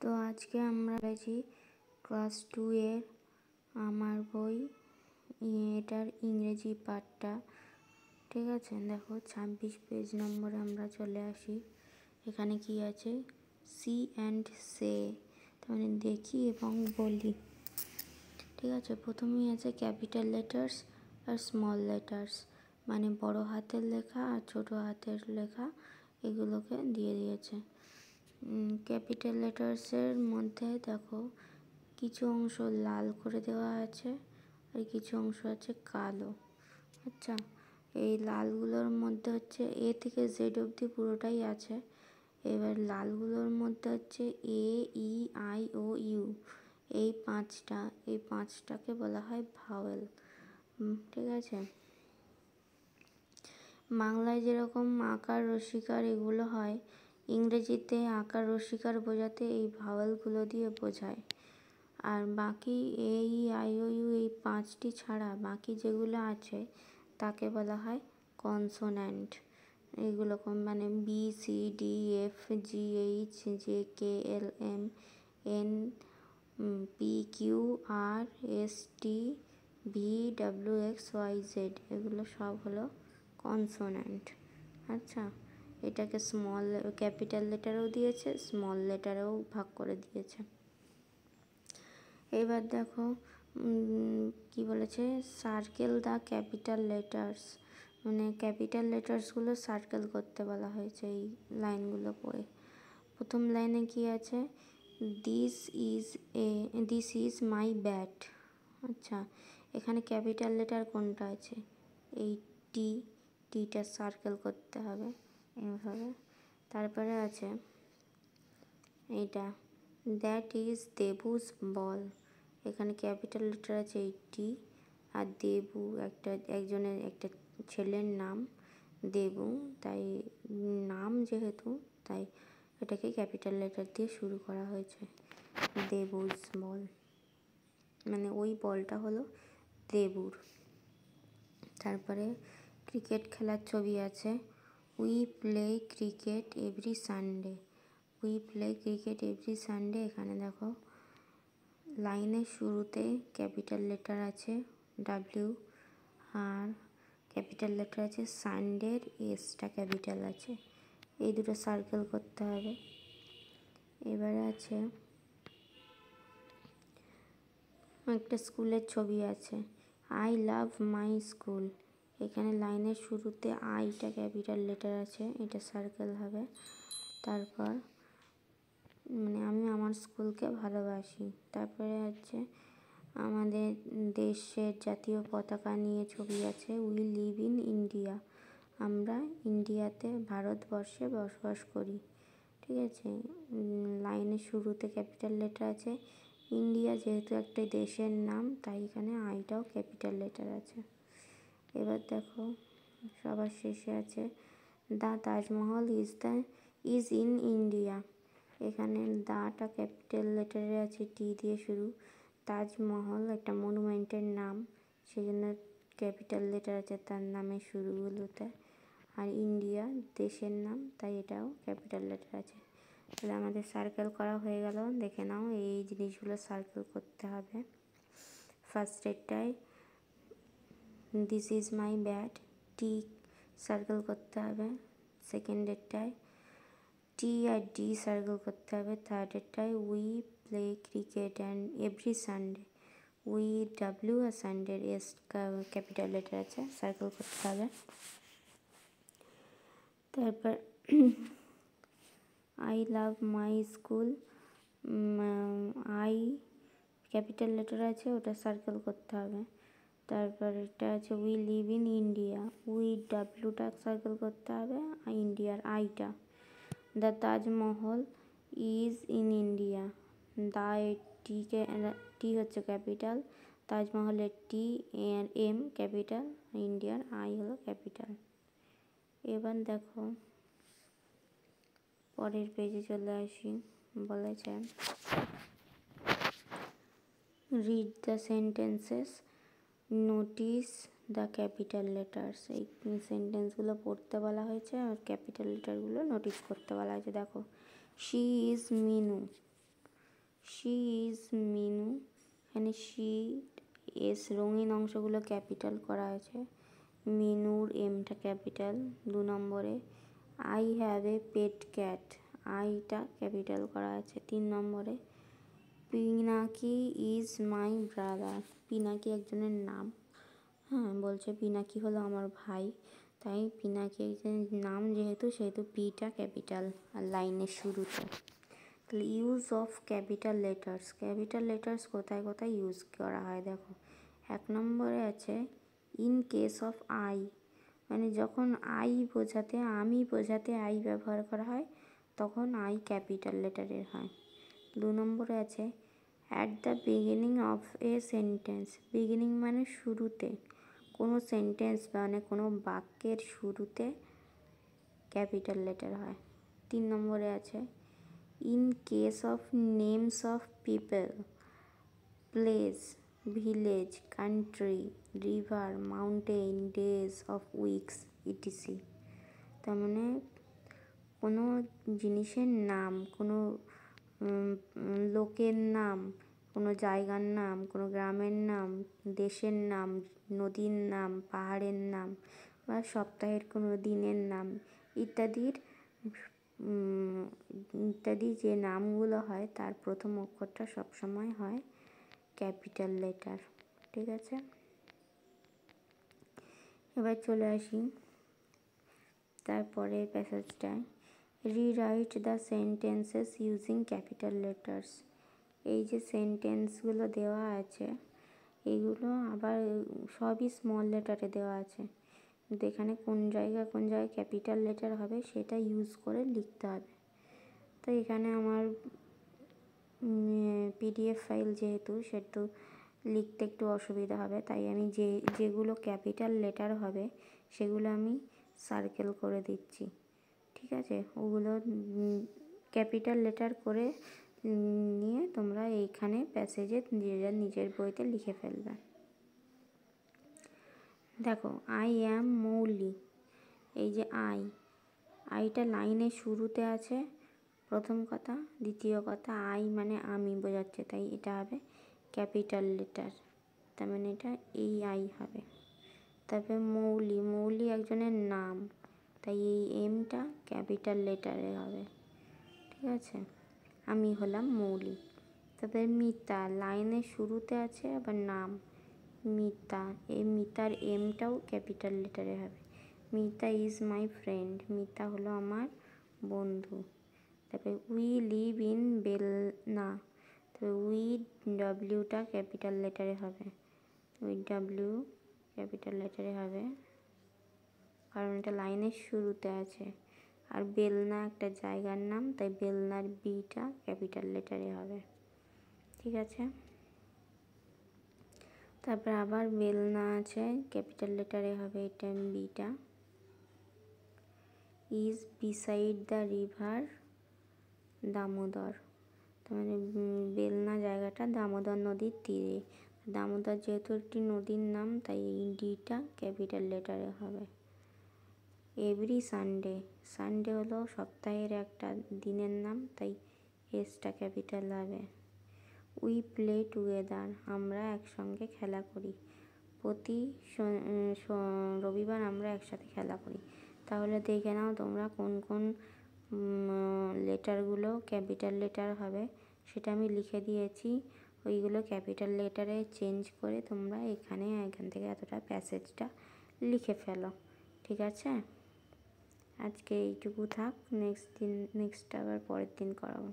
তো আজকে আমরা পেয়েছি ক্লাস 2 এর আমার বই, এটার ইংরেজি পার্টটা। ঠিক আছে, দেখো 26 পেজ নম্বরে আমরা চলে আসি। এখানে কি আছে? সি অ্যান্ড সে, তার মানে দেখি এবং বলি। ঠিক আছে, প্রথমেই আছে ক্যাপিটাল লেটার্স আর স্মল লেটার্স, মানে বড় হাতের লেখা আর ছোট হাতের লেখা, এগুলোকে দিয়ে দিয়েছে। ক্যাপিটাল লেটার্সের মধ্যে দেখো কিছু অংশ লাল করে দেওয়া আছে আর কিছু অংশ আছে কালো। আচ্ছা, এই লালগুলোর মধ্যে হচ্ছে এ থেকে জেড অবধি পুরোটাই আছে। এবার লালগুলোর মধ্যে হচ্ছে এ, ই, আই, ও, ইউ, এই পাঁচটাকে বলা হয় ভাওয়েল। ঠিক আছে, বাংলায় যেরকম আকার রসিকার এগুলো হয়, ইংরেজিতে আকার রসিকার বোঝাতে এই ভাওয়েলগুলো দিয়ে বোঝায়। আর বাকি এ, ই, আই, ও, ইউ এই পাঁচটি ছাড়া বাকি যেগুলো আছে তাকে বলা হয় কনসোন্যান্ট। এগুলো মানে B, C, D, F, G, H, J, K, L, M, N, P, Q, R, S, T, V, W, X, Y, Z, এগুলো সব হলো কনসোন্যান্ট। আচ্ছা, এটাকে স্মল ক্যাপিটাল লেটারেও দিয়েছে, স্মল লেটারেও ভাগ করে দিয়েছে। এবার দেখো কি বলেছে, সার্কেল দ্য ক্যাপিটাল লেটার্স, মানে ক্যাপিটাল লেটার্সগুলো সার্কেল করতে বলা হয়েছে এই লাইনগুলো পড়ে। প্রথম লাইনে কি আছে? This is my bat. আচ্ছা, এখানে ক্যাপিটাল লেটার কোনটা আছে? এই টিটা সার্কেল করতে হবে এইভাবে। তারপরে আছে এইটা, দ্যাট ইজ দেবুস বল। এখানে ক্যাপিটাল লেটার আছে এই টি, আর দেবু একজনের একটা ছেলের নাম দেবু, তাই নাম যেহেতু তাই এটাকে ক্যাপিটাল লেটার দিয়ে শুরু করা হয়েছে, দেবুস বল, মানে ওই বলটা হলো দেবুর। তারপরে ক্রিকেট খেলার ছবি আছে, we play cricket every Sunday. We play cricket every Sunday, এখানে দেখো লাইনের শুরুতে ক্যাপিটাল লেটার আছে ডাব্লিউ, আর ক্যাপিটাল লেটার আছে সানডের এসটা ক্যাপিটাল আছে, এই দুটো সার্কেল করতে হবে। এবারে আছে একটা স্কুলের ছবি আছে, আই লাভ মাই স্কুল। এখানে লাইনের শুরুতে আইটা ক্যাপিটাল লেটার আছে, এটা সার্কেল হবে। তারপর মানে আমি আমার স্কুলকে ভালোবাসি। তারপরে হচ্ছে আমাদের দেশের জাতীয় পতাকা নিয়ে ছবি আছে, উই লিভ ইন ইন্ডিয়া। আমরা ইন্ডিয়াতে, ভারতবর্ষে বসবাস করি। ঠিক আছে, লাইনের শুরুতে ক্যাপিটাল লেটার আছে, ইন্ডিয়া যেহেতু একটা দেশের নাম তাই এখানে আইটাও ক্যাপিটাল লেটার আছে। এবার দেখো সবার শেষে আছে the Taj Mahal is in India. এখানে দাটা ক্যাপিটাল লেটারে আছে, টি দিয়ে শুরু, তাজমহল একটা মনুমেন্টের নাম সেই জন্য ক্যাপিটাল লেটার আছে তার নামের শুরুগুলোতে, আর ইন্ডিয়া দেশের নাম তাই এটাও ক্যাপিটাল লেটার আছে। তাহলে আমাদের সার্কেল করা হয়ে গেল, দেখে নাও এই জিনিসগুলো সার্কেল করতে হবে। ফার্স্ট এরটায় this is my bat, T circle করতে হবে। সেকেন্ড এরটায় টি আর ডি সার্কেল করতে হবে। থার্ড এরটায় we play cricket and every Sunday, we W আর সানডের এস ক্যাপিটাল লেটার আছে, সার্কেল করতে হবে। তারপর I love my school, I capital letter আছে, ওটা সার্কেল করতে হবে। তারপর এটা আছে we live in India, we ডাব্লিউটা সার্কেল করতে হবে, আর ইন্ডিয়ার আইটা। The Taj Mahal is in India, দা টিকে, টি হচ্ছে ক্যাপিটাল, তাজমহলের টি আর এম ক্যাপিটাল, ইন্ডিয়ার আই হলো ক্যাপিটাল। এবার দেখো পরের পেজে চলে আসি, বলেছে read the sentences, notice the capital letters. এই সেন্টেন্সগুলো পড়তে বলা হয়েছে আর ক্যাপিটাল লেটারগুলো নোটিস করতে বলা হয়েছে। দেখো she is Minu, she is Minu, এখানে শি এস রঙিন অংশগুলো ক্যাপিটাল করা আছে, মিনুর এমটা ক্যাপিটাল। 2 নম্বরে I have a pet cat, আইটা ক্যাপিটাল করা আছে। 3 নম্বরে Pinaki is my brother, Pinaki একজনের নাম। হ্যাঁ, বলছে পিনাকি হলো আমার ভাই, তাই পিনাকি একজনের নাম যেহেতু সেহেতু পিটা ক্যাপিটাল আর লাইনের শুরুতে। তাহলে use of capital letters, capital letters কোথায় কোথায় ইউজ করা হয় দেখো। 1 নম্বরে আছে ইন কেস অফ আই, মানে যখন আই বোঝাতে, আমি বোঝাতে আই ব্যবহার করা হয় তখন আই ক্যাপিটাল লেটারের হয়। 2 নম্বরে আছে at the beginning of a sentence, beginning মানে শুরুতে, কোনো সেন্টেন্স মানে কোনো বাক্যের শুরুতে ক্যাপিটাল লেটার হয়। 3 নম্বরে আছে in case of names of people, place, village, country, river, mountain, days of weeks etc. তার মানে কোনো জিনিসের নাম, কোনো লোকের নাম, কোনো জায়গার নাম, কোনো গ্রামের নাম, দেশের নাম, নদীর নাম, পাহাড়ের নাম বা সপ্তাহের কোনো দিনের নাম ইত্যাদির ইত্যাদি যে নামগুলো হয় তার প্রথম অক্ষরটা সবসময় হয় ক্যাপিটাল লেটার। ঠিক আছে, এবার চলে আসি তারপরে প্যাসেজটায়। Rewrite the sentences using capital letters, এই যে সেন্টেন্সগুলো দেওয়া আছে এইগুলো আবার সবই স্মল লেটারে দেওয়া আছে, কিন্তু এখানে কোন জায়গায় ক্যাপিটাল লেটার হবে সেটা ইউজ করে লিখতে হবে। তো এখানে আমার পিডিএফ ফাইল যেহেতু সেহেতু লিখতে একটু অসুবিধা হবে, তাই আমি যেগুলো ক্যাপিটাল লেটার হবে সেগুলো আমি সার্কেল করে দিচ্ছি। ঠিক আছে, ওগুলো ক্যাপিটাল লেটার করে নিয়ে তোমরা এইখানে প্যাসেজে নিজের বইতে লিখে ফেলবে। দেখো আই অ্যাম মৌলি, এই যে আইটা লাইনের শুরুতে আছে প্রথম কথা, দ্বিতীয় কথা আই মানে আমি বোঝাচ্ছে, তাই এটা হবে ক্যাপিটাল লেটার, তার মানে এটা এই আই হবে। তারপরে মৌলি একজনের নাম, তাই এই এমটা ক্যাপিটাল লেটারে হবে। ঠিক আছে, আমি হলাম মৌলি। তারপরে মিতা লাইনের শুরুতে আছে আবার নাম, মিতা, এই মিতার এমটাও ক্যাপিটাল লেটারে হবে। Mita is my friend, Mita হলো আমার বন্ধু। তারপরে উই লিভ ইন বেলনা, তবে উই ডব্লিউটা ক্যাপিটাল লেটারে হবে, উই ডব্লিউ ক্যাপিটাল লেটারে হবে কারণ এটা লাইনের শুরুতে আছে। আর বেলনা একটা জায়গার নাম, তাই বেলনার বিটা ক্যাপিটাল লেটারে হবে। ঠিক আছে, তারপর আবার বেলনা আছে ক্যাপিটাল লেটারে হবে, এটা beta. Is beside the river Damodar, তার মানে বেলনা জায়গাটা দামোদর নদীর তীরে, দামোদর যেহেতু একটি নদীর নাম তাই এই ডিটা ক্যাপিটাল লেটারে হবে। এভরি সানডে, সানডে হলো সপ্তাহের একটা দিনের নাম, তাই এসটা ক্যাপিটাল হবে। উই প্লে টুগেদার, আমরা একসঙ্গে খেলা করি, প্রতি রবিবার আমরা একসাথে খেলা করি। তাহলে দেখে নাও তোমরা কোন কোন লেটারগুলো ক্যাপিটাল লেটার হবে, সেটা আমি লিখে দিয়েছি, ওইগুলো ক্যাপিটাল লেটারে চেঞ্জ করে তোমরা এখান থেকে এতটা প্যাসেজটা লিখে ফেলো। ঠিক আছে, আজকে এইটুকু থাক, নেক্সট আবার পরের দিন করাবো।